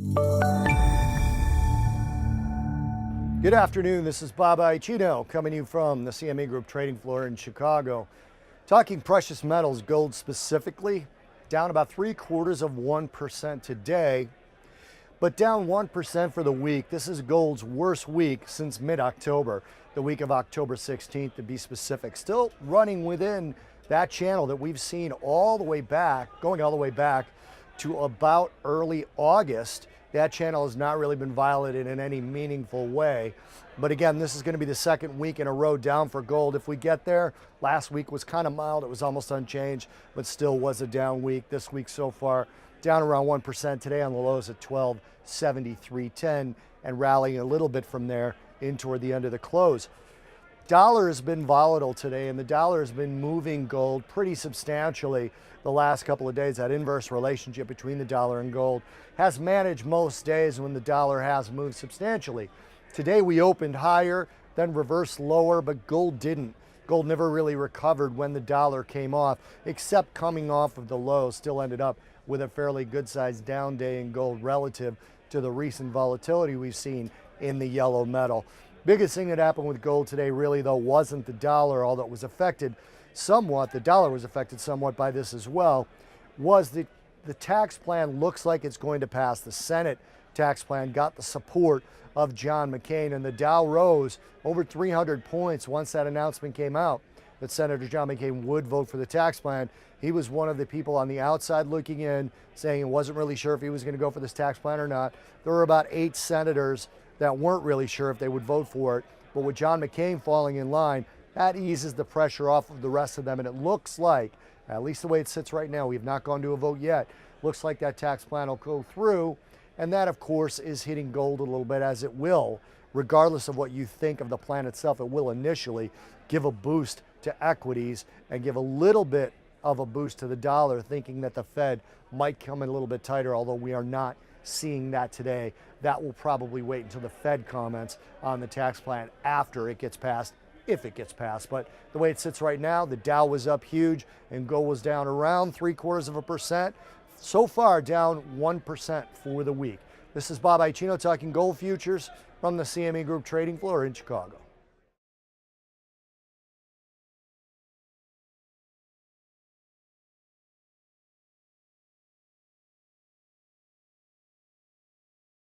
Good afternoon, this is Bob Iaccino coming to you from the CME Group trading floor in Chicago. Talking precious metals, gold specifically, down about 0.75% today, but down 1% for the week. This is gold's worst week since mid-October, the week of October 16th to be specific. Still running within that channel that we've seen all the way back, going all the way back to about early August. That channel has not really been violated in any meaningful way. But again, this is going to be the second week in a row down for gold. If we get there, last week was kind of mild. It was almost unchanged, but still was a down week. This week so far, down around 1% today on the lows at 1273.10 and rallying a little bit from there in toward the end of the close. Dollar has been volatile today, and the dollar has been moving gold pretty substantially the last couple of days. That inverse relationship between the dollar and gold has managed most days when the dollar has moved substantially. Today we opened higher, then reversed lower, but gold didn't. Gold never really recovered when the dollar came off, except coming off of the low. Still ended up with a fairly good-sized down day in gold relative to the recent volatility we've seen in the yellow metal. Biggest thing that happened with gold today really though wasn't the dollar, although it was affected somewhat, the dollar was affected somewhat by this as well, was the tax plan looks like it's going to pass. The Senate tax plan got the support of John McCain, and the Dow rose over 300 points once that announcement came out that Senator John McCain would vote for the tax plan. He was one of the people on the outside looking in, saying he wasn't really sure if he was going to go for this tax plan or not. There were about 8 senators that weren't really sure if they would vote for it. But with John McCain falling in line, that eases the pressure off of the rest of them. And it looks like, at least the way it sits right now, we've not gone to a vote yet, looks like that tax plan will go through. And that, of course, is hitting gold a little bit, as it will. Regardless of what you think of the plan itself, it will initially give a boost to equities and give a little bit of a boost to the dollar, thinking that the Fed might come in a little bit tighter, although we are not seeing that today. That will probably wait until the Fed comments on the tax plan after it gets passed, if it gets passed. But the way it sits right now, the Dow was up huge and gold was down around 0.75%. So far, down 1% for the week. This is Bob Iaccino talking gold futures from the CME Group trading floor in Chicago.